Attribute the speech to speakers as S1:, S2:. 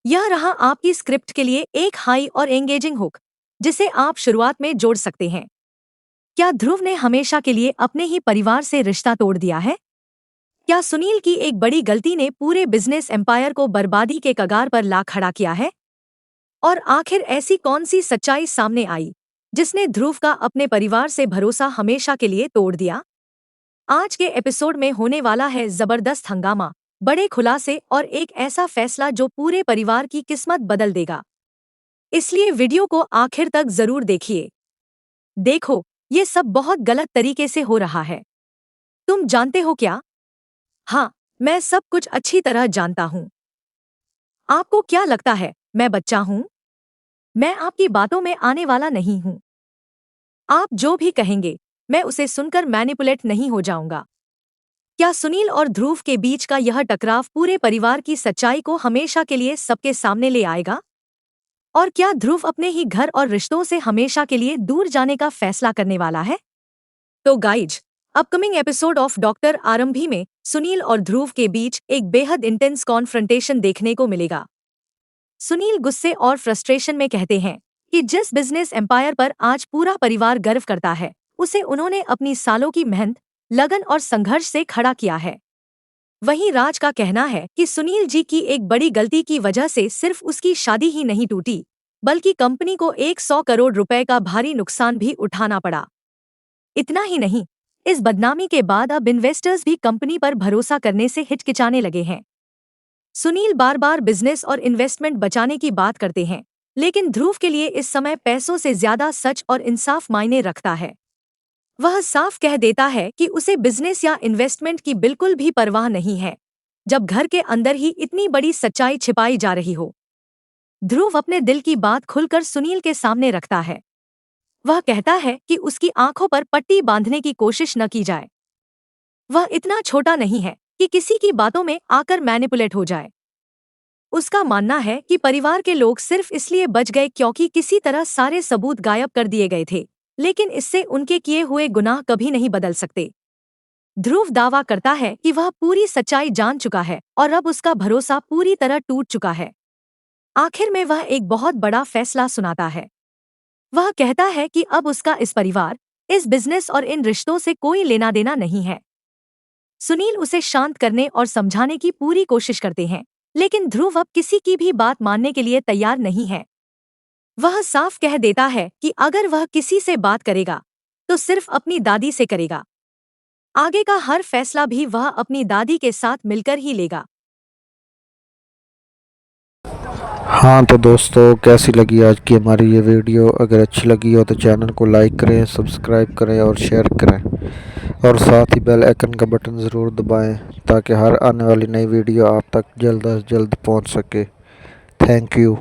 S1: यह रहा आपकी स्क्रिप्ट के लिए एक हाई और एंगेजिंग हुक, जिसे आप शुरुआत में जोड़ सकते हैं। क्या ध्रुव ने हमेशा के लिए अपने ही परिवार से रिश्ता तोड़ दिया है? क्या सुनील की एक बड़ी गलती ने पूरे बिजनेस एम्पायर को बर्बादी के कगार पर ला खड़ा किया है? और आखिर ऐसी कौन सी सच्चाई सामने आई जिसने ध्रुव का अपने परिवार से भरोसा हमेशा के लिए तोड़ दिया? आज के एपिसोड में होने वाला है जबरदस्त हंगामा, बड़े खुलासे और एक ऐसा फैसला जो पूरे परिवार की किस्मत बदल देगा। इसलिए वीडियो को आखिर तक जरूर देखिए। देखो, ये सब बहुत गलत तरीके से हो रहा है। तुम जानते हो क्या? हाँ, मैं सब कुछ अच्छी तरह जानता हूँ। आपको क्या लगता है मैं बच्चा हूँ? मैं आपकी बातों में आने वाला नहीं हूँ। आप जो भी कहेंगे मैं उसे सुनकर मैनिपुलेट नहीं हो जाऊंगा। क्या सुनील और ध्रुव के बीच का यह टकराव पूरे परिवार की सच्चाई को हमेशा के लिए सबके सामने ले आएगा? और क्या ध्रुव अपने ही घर और रिश्तों से हमेशा के लिए दूर जाने का फैसला करने वाला है? तो guys, upcoming episode of doctor आरंभी में सुनील और ध्रुव के बीच एक बेहद इंटेंस कॉन्फ्रंटेशन देखने को मिलेगा। सुनील गुस्से और फ्रस्ट्रेशन में कहते हैं कि जिस बिजनेस एम्पायर पर आज पूरा परिवार गर्व करता है, उसे उन्होंने अपनी सालों की मेहनत, लगन और संघर्ष से खड़ा किया है। वहीं राज का कहना है कि सुनील जी की एक बड़ी गलती की वजह से सिर्फ उसकी शादी ही नहीं टूटी, बल्कि कंपनी को 100 करोड़ रुपए का भारी नुकसान भी उठाना पड़ा। इतना ही नहीं, इस बदनामी के बाद अब इन्वेस्टर्स भी कंपनी पर भरोसा करने से हिचकिचाने लगे हैं। सुनील बार बार बिजनेस और इन्वेस्टमेंट बचाने की बात करते हैं, लेकिन ध्रुव के लिए इस समय पैसों से ज्यादा सच और इंसाफ मायने रखता है। वह साफ कह देता है कि उसे बिजनेस या इन्वेस्टमेंट की बिल्कुल भी परवाह नहीं है, जब घर के अंदर ही इतनी बड़ी सच्चाई छिपाई जा रही हो। ध्रुव अपने दिल की बात खुलकर सुनील के सामने रखता है। वह कहता है कि उसकी आंखों पर पट्टी बांधने की कोशिश न की जाए। वह इतना छोटा नहीं है कि किसी की बातों में आकर मैनिपुलेट हो जाए। उसका मानना है कि परिवार के लोग सिर्फ इसलिए बच गए क्योंकि किसी तरह सारे सबूत गायब कर दिए गए थे, लेकिन इससे उनके किए हुए गुनाह कभी नहीं बदल सकते। ध्रुव दावा करता है कि वह पूरी सच्चाई जान चुका है और अब उसका भरोसा पूरी तरह टूट चुका है। आखिर में वह एक बहुत बड़ा फैसला सुनाता है। वह कहता है कि अब उसका इस परिवार, इस बिजनेस और इन रिश्तों से कोई लेना देना नहीं है। सुनील उसे शांत करने और समझाने की पूरी कोशिश करते हैं, लेकिन ध्रुव अब किसी की भी बात मानने के लिए तैयार नहीं है। वह साफ कह देता है कि अगर वह किसी से बात करेगा तो सिर्फ अपनी दादी से करेगा। आगे का हर फैसला भी वह अपनी दादी के साथ मिलकर ही लेगा।
S2: हाँ तो दोस्तों, कैसी लगी आज की हमारी ये वीडियो? अगर अच्छी लगी हो तो चैनल को लाइक करें, सब्सक्राइब करें और शेयर करें, और साथ ही बेल आइकन का बटन ज़रूर दबाएं ताकि हर आने वाली नई वीडियो आप तक जल्द से जल्द पहुंच सके। Thank you.